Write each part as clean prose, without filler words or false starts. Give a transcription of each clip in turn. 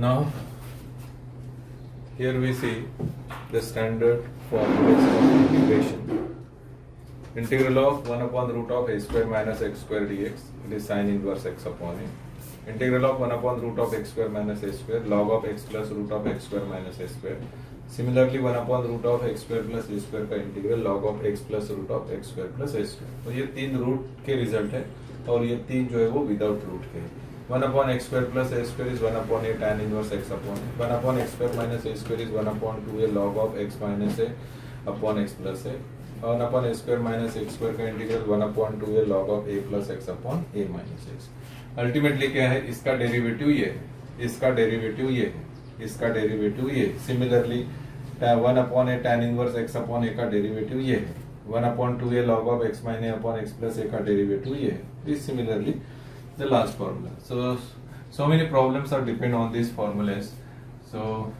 Now here we see the standard formulas of integration. Integral of 1 upon root of a square minus x square dx, it is sin inverse x upon a. Integral of 1 upon root of x square minus a square, log of x plus root of x square minus a square. Similarly 1 upon root of x square plus a square का integral log of x plus root of x square plus a square. तो ये तीन root के result है और ये तीन जो है वो विदाउट रूट के. 1 upon x square plus a square is 1 upon a tan inverse x upon a. 1 upon x square minus a square is 1 upon 2a log of x minus a upon x plus a. 1 upon a square minus x square का integral 1 upon 2a log of a plus x upon a minus x. Ultimately क्या है, इसका derivative ये है, इसका derivative ये है, इसका डेरिवेटिव ये. Similarly 1 upon a tan inverse x upon a का डेरिवेटिव ये है. 1 upon 2a log of x minus upon x plus a का डेरिवेटिव ये है. This similarly the last formula. So many problems are depend on these formulas. So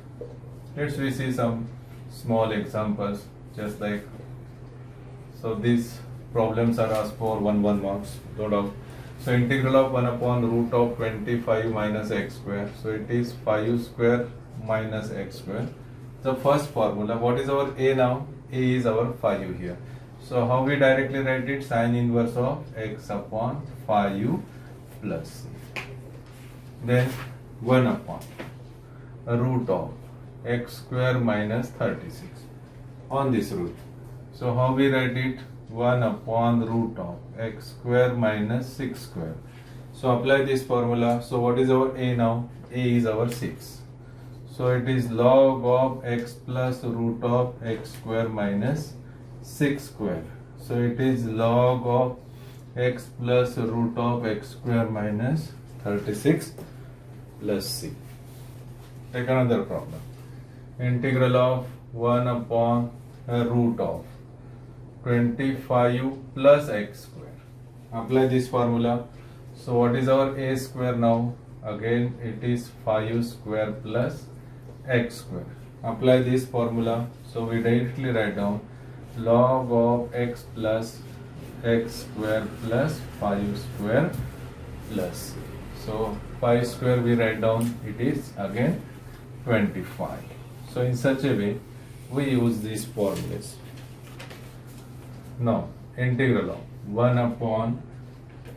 let's we see some small examples, just like, so these problems are asked for 1 marks, no doubt. So integral of 1 upon root of 25 minus x square. So it is 5 square minus x square. The first formula, what is our a now? A is our 5 here. So how we directly write it? Sin inverse of x upon 5 plus c. Then 1 upon root of x square minus 36 on this root. So how we write it? 1 upon root of x square minus 6 square. So apply this formula. So what is our a now? A is our 6. So it is log of x plus root of x square minus 6 square. So it is log of x plus root of x square minus 36 plus c. Take another problem. Integral of 1 upon root of 25 plus x square. Apply this formula. So what is our a square now? Again it is 5 square plus x square. Apply this formula. So we directly write down log of x plus x square plus 5 square plus c. So 5 square we write down, it is again 25. So in such a way we use these formulas. Now integral of 1 upon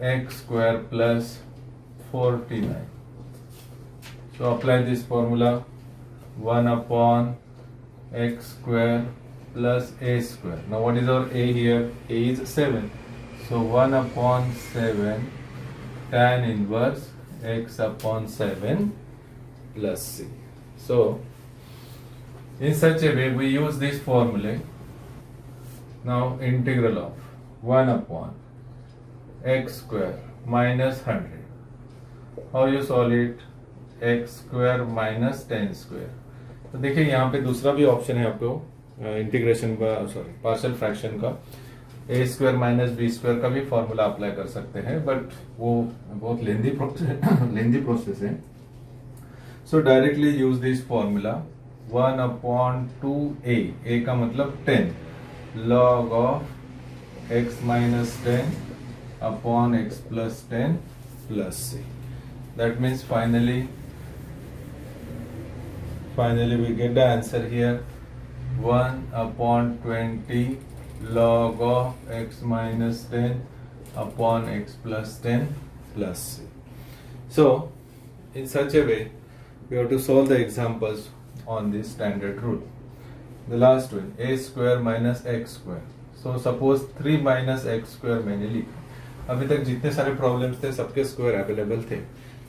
x square plus 49. So apply this formula. 1 upon x square plus a square. Now what is our a here? A is 7. So 1 upon 7 tan inverse x upon 7 plus c. So in such a way we use this formula. Now integral of 1 upon x square minus 100. How you solve it? x square minus 10 square. तो देखिए यहाँ पे दूसरा भी option है आपको integration का, sorry partial fraction का. ए स्क्वायर माइनस बी स्क्वायर का भी फॉर्मूला अप्लाई कर सकते हैं, बट वो बहुत लेंदी प्रोसेस है. सो directly use this formula. 1 upon 2a, का मतलब 10 log of x minus 10 upon x plus 10 plus c. That means finally we get the answer here. 1 upon 20 log of x minus 10 upon x plus 10 plus c. So in such a way we have to solve the examples on this standard rule. The last one, a square minus x square. So suppose 3 minus x square मैंने लिखा. अभी तक जितने सारे problems थे सबके square available थे,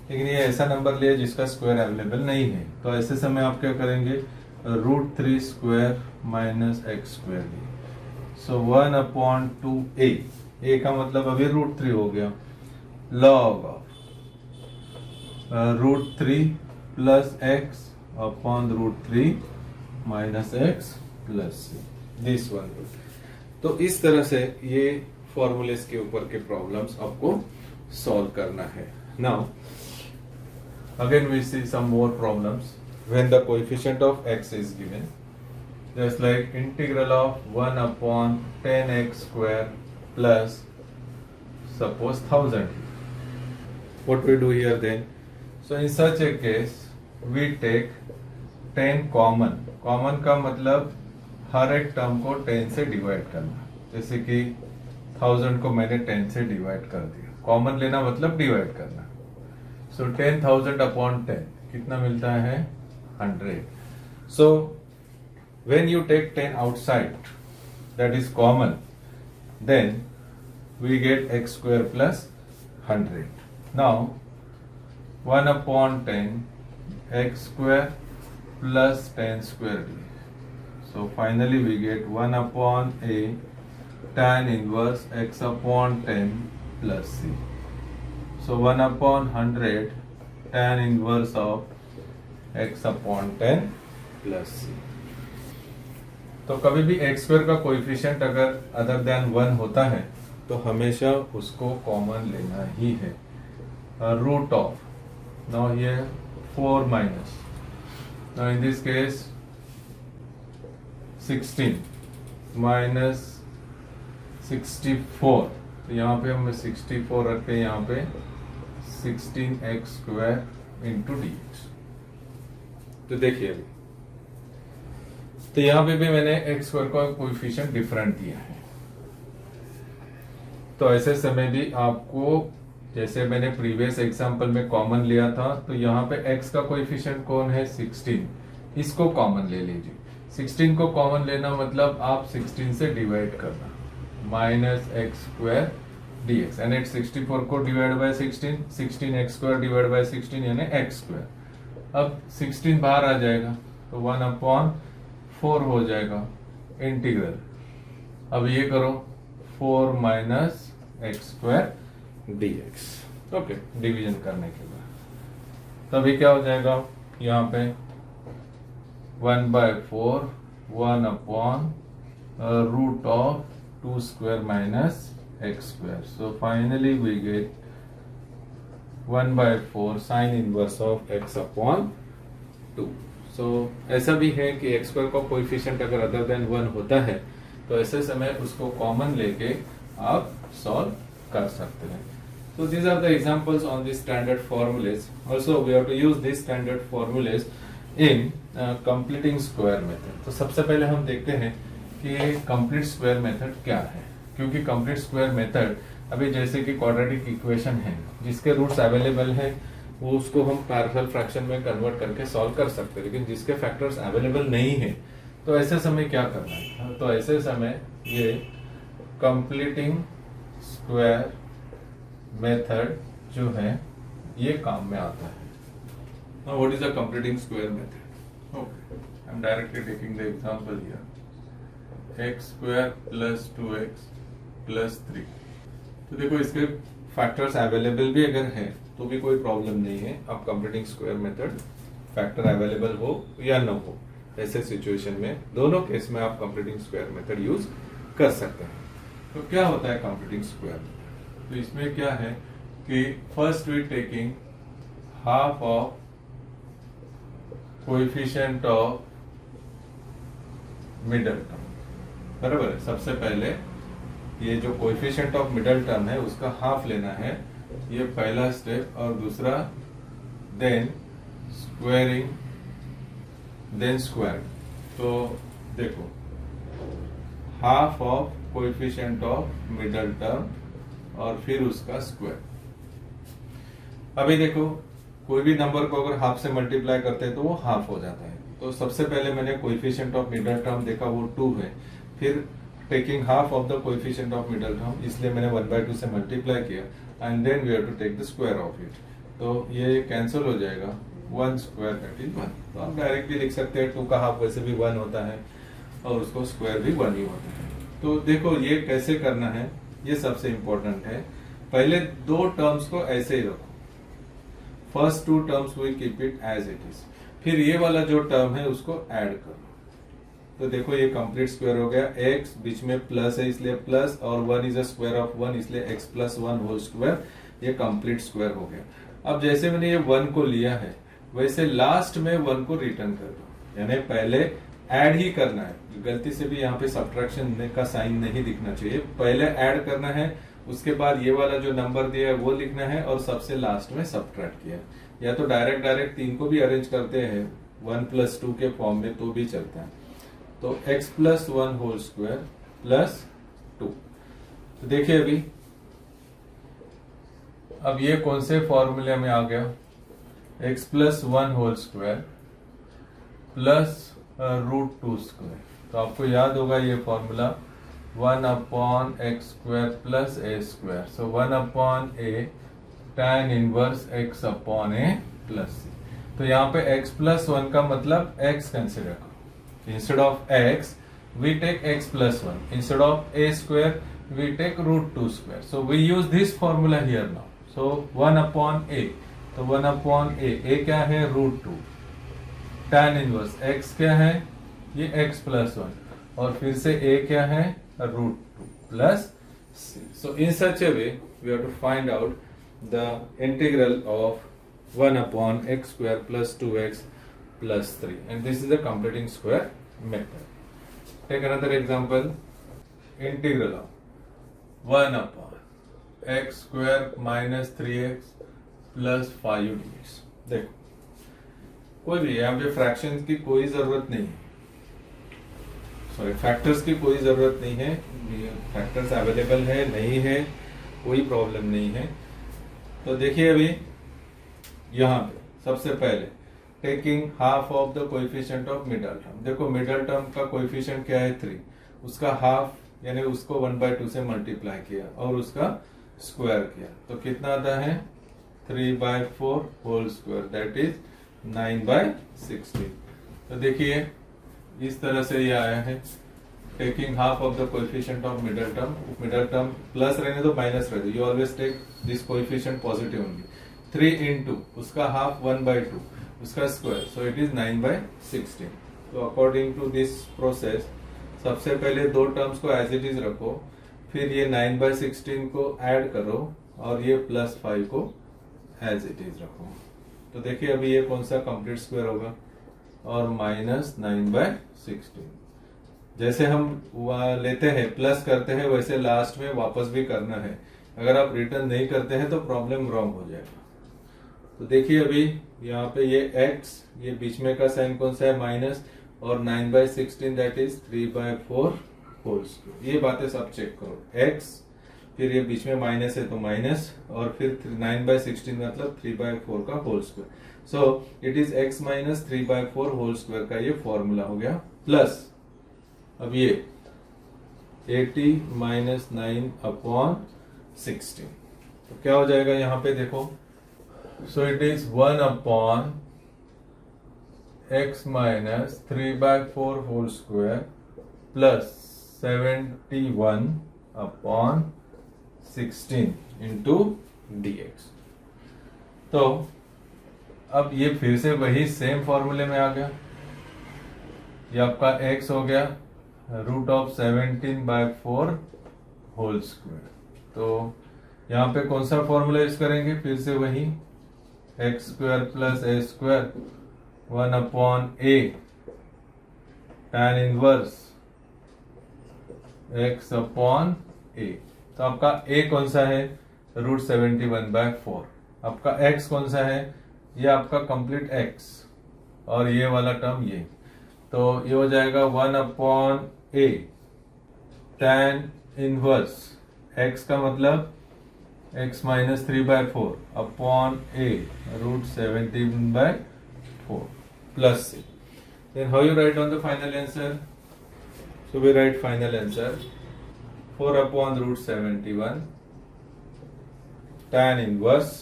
लेकिन ये ऐसा नंबर लिया जिसका स्क्वायर अवेलेबल नहीं है. तो ऐसे समय आप क्या करेंगे? √3 स्क्वायर माइनस एक्स स्क्वायर लिए. सो 1 अपॉन 2a, a का मतलब अभी √3 हो गया. Log of √3 plus x upon √3 minus x plus this one. तो इस तरह से ये फॉर्मूलेस के ऊपर के प्रॉब्लम्स आपको सॉल्व करना है. Now again we see some more problems when the coefficient of x is given, just like integral of 1 upon 10x square plus suppose 1000. What we do here then? So in such a case we take 10 common. Common का मतलब हर एक term को 10 से divide करना। जैसे कि 1000 को मैंने 10 से डिवाइड कर दिया। कॉमन लेना मतलब डिवाइड करना। सो 10,000 अपॉन 10 कितना मिलता है? 100। सो when you take 10 outside, that is common, then we get x square plus 100. Now 1 upon 10 x square plus 10 square d. So finally we get 1 upon a tan inverse x upon 10 plus c. So 1 upon 100 tan inverse of x upon 10 plus c. तो कभी भी x square का coefficient अगर other than 1 होता है तो हमेशा उसको कॉमन लेना ही है। Root of, now here 4 minus, now in this case 16 minus 64, तो यहाँ पे हम 64 रख के यहाँ पे 16x square into D x. तो देखिए अभी तो यहां पे भी मैंने एक्स स्क्वायर का कोएफिशिएंट डिफरेंट दिया है। तो ऐसे समय भी आपको, जैसे मैंने प्रीवियस एग्जांपल में कॉमन लिया था, तो यहाँ पे एक्स का कोएफिशिएंट कौन है? 16। इसको कॉमन ले लीजिए। 16 को कॉमन लेना मतलब आप 16 से डिवाइड करना, minus x square D x, यानी 64 को divide by 16, 16x square divide by 16 यानी एक्स स्क्वायर। अब 16 बाहर आ जाएगा तो 1 अपॉन 4 हो जाएगा इंटीग्रल। अब ये करो 4 minus x square D x. Okay, division करने के बाद तभी क्या हो जाएगा? यहाँ पे 1/4 1 upon root of 2 square minus x square. So finally we get 1/4 sine inverse of x upon 2। So ऐसा भी है कि एक्स स्क्वायर का कोएफिशिएंट अगर अदर देन 1 होता है तो ऐसे समय उसको कॉमन लेके आप सॉल्व कर सकते हैं। So these are the examples on the standard formulas. Also we have to use these standard formulas in completing square method. तो सबसे पहले हम देखते हैं कि complete square method क्या है, क्योंकि complete square method अभी जैसे कि quadratic equation है जिसके रूट्स अवेलेबल है वो उसको हम पार्शियल फ्रैक्शन में कन्वर्ट करके सॉल्व कर सकते हैं, लेकिन जिसके फैक्टर्स अवेलेबल नहीं है तो ऐसे समय क्या करना है? तो ऐसे समय ये कंप्लीटिंग स्क्वायर मेथड जो है ये काम में आता है। Now what is a completing square method? Okay, I am directly taking the example here, x square plus 2x plus 3। तो देखो इसके फैक्टर्स अवेलेबल भी अगर है तो भी कोई प्रॉब्लम नहीं है। आप completing square method factor available हो या न हो, ऐसे सिचुएशन में दोनों केस में आप कंप्लीटिंग स्क्वायर मेथड यूज कर सकते हैं। तो क्या होता है कंप्लीटिंग स्क्वायर मेथड? तो इसमें क्या है कि first we taking half of coefficient of middle term, बराबर है। सबसे पहले ये जो कोएफिशिएंट ऑफ मिडल टर्म है उसका हाफ लेना है, ये पहला स्टेप। और दूसरा देन स्क्वायरिंग, देन स्क्वायर। तो देखो half of coefficient of middle term और फिर उसका स्क्वायर। अभी देखो कोई भी नंबर को अगर हाफ से मल्टीप्लाई करते हैं तो वो हाफ हो जाता है। तो सबसे पहले मैंने कोएफिशिएंट ऑफ मिडल टर्म देखा वो 2 है, फिर taking half of the coefficient of middle term, इसलिए मैंने 1/2 से मल्टीप्लाई किया and then we have to take the square of it. तो ये कैंसिल हो जाएगा, 1 स्क्वायर दैट इज 1। तो आप डायरेक्टली लिख सकते हैं 2 का हाफ वैसे भी 1 होता है और उसको स्क्वायर भी 1 ही होता है। तो देखो ये कैसे करना है, ये सबसे इंपॉर्टेंट है। पहले 2 टर्म्स को ऐसे ही रखो, first 2 terms we keep it as it is, फिर ये वाला जो टर्म है उसको ऐड करो। तो देखो ये कंप्लीट स्क्वायर हो गया, x बीच में प्लस है इसलिए प्लस, और 1 इज अ स्क्वायर ऑफ 1 इसलिए x प्लस 1 होल स्क्वायर, ये कंप्लीट स्क्वायर हो गया। अब जैसे मैंने ये 1 को लिया है वैसे लास्ट में 1 को रिटर्न कर दो, यानी पहले ऐड ही करना है। गलती से भी यहाँ पे सब्ट्रैक्शन का साइन नहीं दिखना चाहिए, पहले ऐड करना है उसके बाद ये वाला जो नंबर दिया है वो लिखना है और सबसे लास्ट में सब्ट्रैक्ट किया। या तो डायरेक्ट तीन को भी अरेंज करते हैं 1+2 के फॉर्म में तो भी चलता है। तो x+1 होल स्क्वायर प्लस 2। तो देखिए अभी अब ये कौन से फॉर्मूले में आ गया, x+1 whole square plus √2 square. तो आपको याद होगा ये फॉर्मूला 1/x² प्लस a²। सो 1/a tan inverse x/a plus c। तो यहाँ पे x+1 का मतलब x कंसिडर करो। Instead of x we take x+1, instead of a² we take √2 square। so we use this formula here now। so 1/a, तो 1/a, a क्या है √2, tan inverse x क्या है ये x+1 और फिर से a क्या है √2 plus c। so in such a way we have to find out the integral of 1/x² plus 2x plus 3, and this is the completing square method। Take another example, integral of 1/x² minus 3x plus 5 dx। देखो कोई भी यहाँ पे fraction की कोई जरूरत नहीं है, सॉरी फैक्टर्स की कोई जरूरत नहीं है। फैक्टर्स अवेलेबल है नहीं है कोई प्रॉब्लम नहीं है। तो देखिए अभी यहाँ पे सबसे पहले taking half of the coefficient of middle term. देखो मिडल टर्म का कोएफिशिएंट क्या है 3, उसका हाफ यानी उसको 1/2 से मल्टीप्लाई किया और उसका स्क्वायर किया तो कितना आता है 3/4 होल स्क्वायर, दैट इज 9/16। तो देखिए इस तरह से ये आया है। Taking half of the coefficient of middle term plus रहने दो माइनस रहने दो, you always take this coefficient positive only. 3 into उसका हाफ 1/2 उसका स्क्वायर, सो इट इज 9/16। तो अकॉर्डिंग टू दिस प्रोसेस सबसे पहले दो टर्म्स को एज इट इज रखो, फिर ये 9/16 को ऐड करो और ये +5 को एज इट इज रखो। तो देखिए अभी ये कौन सा कंप्लीट स्क्वायर होगा और -9/16। जैसे हम लेते हैं प्लस करते हैं वैसे लास्ट में वापस भी करना है। अगर आप रिटर्न नहीं करते हैं तो प्रॉब्लम रॉन्ग हो जाएगा। तो देखिए अभी यहाँ पे ये x, ये बीच में का साइन कौन सा है माइनस, और 9/16 दैट इज 3/4 होल स्क्वायर। ये बातें सब चेक करो, x फिर ये बीच में माइनस है तो माइनस और फिर 9/16 मतलब 3/4 का whole square. So it is x minus 3/4 whole square का ये फॉर्मूला हो गया। प्लस अब ये 80 - 9/16 तो क्या हो जाएगा यहाँ पे देखो, so it is 1/x minus 3/4 whole square plus 71/16 into dx। तो अब ये फिर से वही सेम फॉर्मूले में आ गया। ये आपका x हो गया √17/4 होल स्क्वायर। तो यहाँ पे कौन सा फॉर्मूला यूज करेंगे, फिर से वही x² plus a² 1/a tan inverse x/a। तो आपका a कौन सा है √71/4। आपका x कौन सा है, ये आपका कंप्लीट x और ये वाला टर्म ये, तो ये हो जाएगा 1/a tan इनवर्स x का मतलब x minus 3/4 upon a √17/4 plus c। Then how you write on the final answer? So we write final answer 4/√71 tan inverse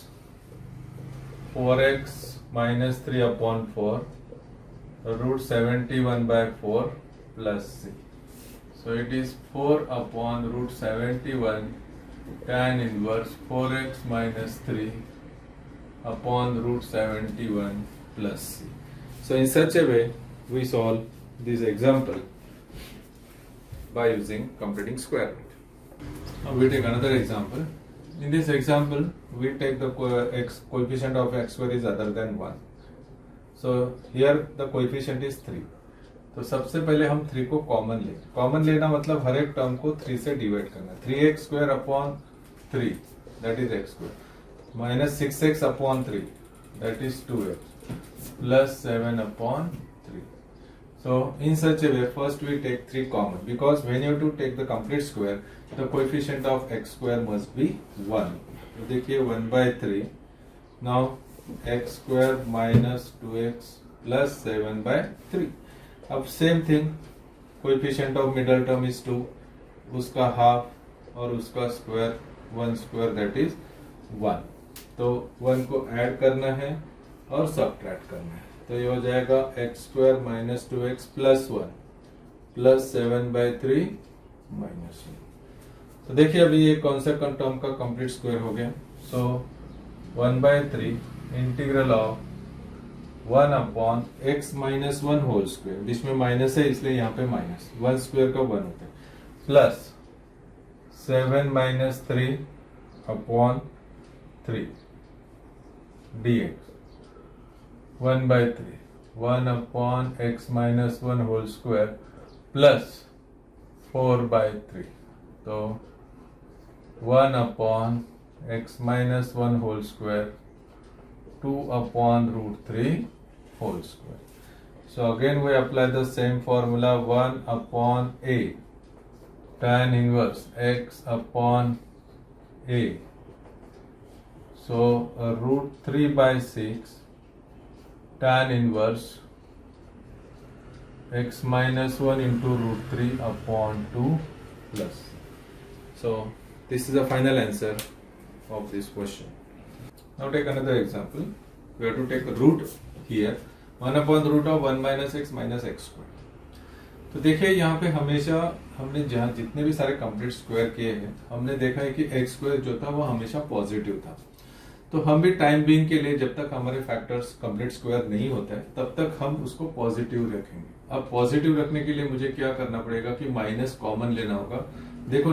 4x minus 3/4 √71/4 plus c। So it is 4/√71 tan inverse 4x minus 3 upon √71 plus c। So in such a way we solve this example by using completing square root। Now we take another example. In this example we take the coefficient of x² is other than 1। So here the coefficient is 3। तो सबसे पहले हम 3 को common लेना मतलब हर एक term को 3 से डिवाइड करना। 3x² upon 3 that is x square minus 6x upon 3 that is 2x plus 7 upon 3. So in such a way first we take 3 common because when you have to take the complete square the coefficient of x square must be 1. तो देखिए 1 by 3 now x square minus 2x plus 7 by 3. अब same thing coefficient of middle term is 2 उसका half और उसका square 1 square that is 1. तो 1 को add करना है और सबट्रैक्ट करना है तो ये हो जाएगा x square minus 2x plus 1 plus 7 by 3 minus 1. तो देखिए अभी ये कौन सा टर्म का कंप्लीट स्क्वायर हो गया. So 1 by 3 integral of 1 upon x minus 1 whole square. बीच में माइनस है इसलिए यहाँ पे माइनस 1 स्क्वायर का 1 होता है plus 7 minus 3 upon 3 dx 1 by 3 1 upon x minus 1 whole square plus 4 by 3. तो 1 upon x minus 1 whole square 2 upon root 3 whole square. So again we apply the same formula 1 upon a tan inverse x upon a. So root 3 by 6 tan inverse x minus 1 into root 3 upon 2 plus. So this is the final answer of this question. Now take another example. We have to take a root here 1 upon root of 1 minus x minus x square. तो देखिए यहाँ पे हमेशा हमने जहाँ जितने भी सारे कंप्लीट स्क्वायर किए हैं हमने देखा है कि एक्स स्क्वायर जो था वो हमेशा पॉजिटिव था. तो हम भी टाइम बीइंग के लिए जब तक हमारे फैक्टर्स कंप्लीट स्क्वायर नहीं होता है तब तक हम उसको पॉजिटिव रखेंगे. अब पॉजिटिव रखने के लिए मुझे क्या करना पड़ेगा कि माइनस कॉमन लेना होगा. देखो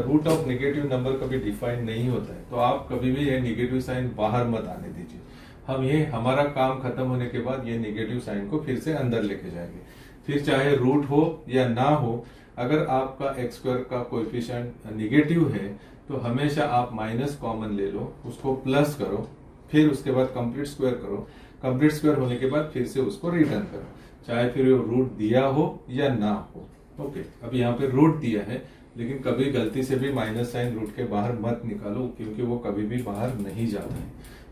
रूट ऑफ नेगेटिव नंबर कभी डिफाइन नहीं होता है तो आप कभी भी ये नेगेटिव साइन बाहर मत आने दीजिए. हम ये हमारा काम खत्म होने के बाद ये नेगेटिव साइन को फिर से अंदर लेके जाएंगे. फिर चाहे रूट हो या ना हो अगर आपका एक्स स्क्वायर का कोएफिशिएंट नेगेटिव है तो हमेशा आप माइनस कॉमन ले लो उसको प्लस करो फिर उसके बाद कंप्लीट स्क्वायर करो. कंप्लीट स्क्वायर होने के बाद फिर से उसको रिटर्न करो चाहे फिर रूट दिया हो या ना हो. ओके अब यहाँ पे रूट दिया है लेकिन कभी गलती से भी माइनस साइन रूट के बाहर मत निकालो क्योंकि वो कभी भी बाहर नहीं जाता है.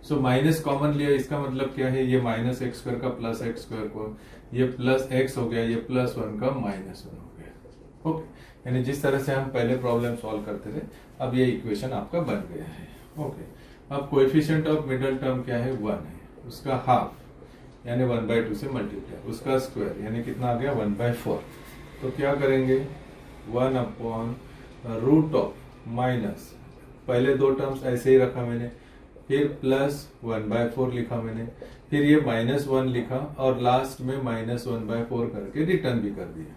सो माइनस कॉमन लिया इसका मतलब क्या है ये माइनस एक्स स्क्वायर का प्लस एक्स स्क्वायर को ये प्लस एक्स हो गया ये प्लस 1 का माइनस 1 हो गया. ओके यानी जिस तरह से हम पहले प्रॉब्लम सॉल्व करते थे अब ये इक्वेशन आपका बन गया है. ओके अब कोएफिशिएंट ऑफ मिडल टर्म क्या है 1 है उसका हाफ यानी 1 by 2 से मल्टीप्लाई उसका स्क्वायर यानी कितना आ गया 1 by 4. तो क्या करेंगे 1 अपॉन रूट ऑफ माइनस पहले दो टर्म्स ऐसे ही रखा मैंने फिर प्लस 1 by 4 लिखा मैंने फिर ये माइनस 1 लिखा और लास्ट में माइनस 1 by 4 करके रिटर्न भी कर दिया.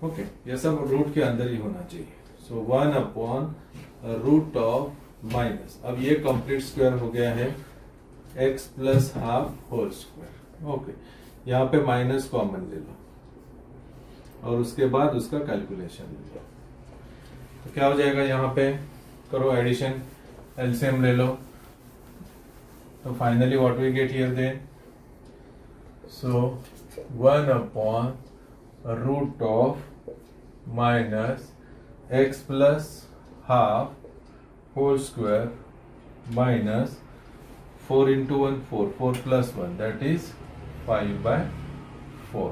ओके ये सब रूट के अंदर ही होना चाहिए. So 1 upon root of minus अब ये कंप्लीट स्क्वायर हो गया है x plus half whole square. Okay यहाँ पे माइनस कॉमन ले लो और उसके बाद उसका कैलकुलेशन ले लो. तो क्या हो जाएगा यहाँ पे करो एडिशन एलसीएम ले लो. तो finally what we get here then so 1 upon root of minus x plus half whole square minus 4 into 1 4 plus 1 that is 5 by 4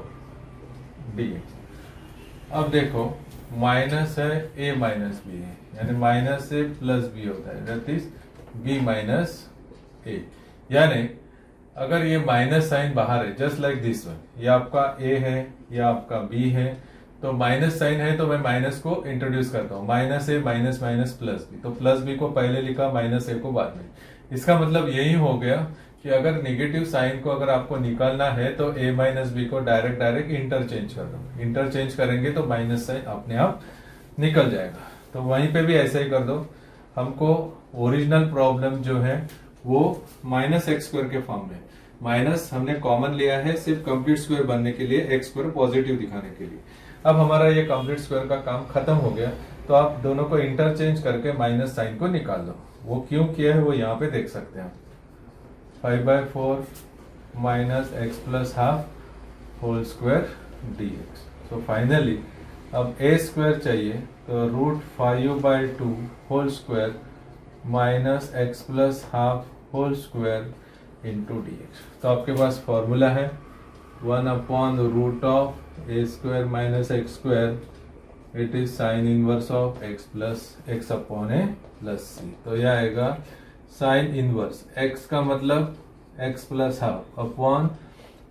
dx. अब देखो माइनस है a माइनस बी है यानी माइनस a प्लस बी होता है that is b minus a. यानी अगर ये माइनस साइन बाहर है जस्ट लाइक दिस वन ये आपका a है ये आपका b है तो माइनस साइन है तो मैं माइनस को इंट्रोड्यूस करता हूँ minus a minus minus plus b. तो प्लस b को पहले लिखा माइनस a को बाद में. इसका मतलब यही हो गया कि अगर नेगेटिव साइन को अगर आपको निकालना है तो a माइनस बी को डायरेक्ट इंटरचेंज कर दो. इंटरचेंज करेंगे तो माइनस साइन अपने आप निकल जाएगा. तो वहीं पे भी ऐसा ही कर दो. हमको ओरिजिनल प्रॉब्लम जो है वो माइनस एक्स स्क्वायर के फॉर्म में माइनस हमने कॉमन लिया है सिर्फ कंप्लीट स्क्वायर बनने के लिए एक्स स्क्वायर पॉजिटिव दिखाने के लिए. अब हमारा ये कंप्लीट स्क्वायर का काम खत्म हो गया, तो आप दोनों को इंटरचेंज करके माइनस साइन को निकाल लो। वो क्यों किया है वो यहाँ पे देख सकते हैं। 5/4 minus x plus half whole square dx। So finally अब a स्क्वायर चाहिए, तो √5/2 whole square minus x plus half whole square into dx। तो आपके पास फॉर्मूला है 1/√a square minus x square, it is sine inverse of x plus x upon a plus c। तो यह आएगा साइन इनवर्स x का मतलब x plus half upon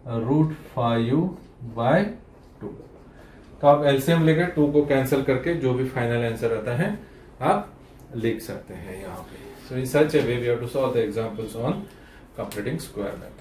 √5/2। तो आप एलसीएम लेकर 2 को कैंसिल करके जो भी फाइनल आंसर आता है आप लिख सकते हैं यहाँ पे। So in such a way we have to solve the examples on completing square method.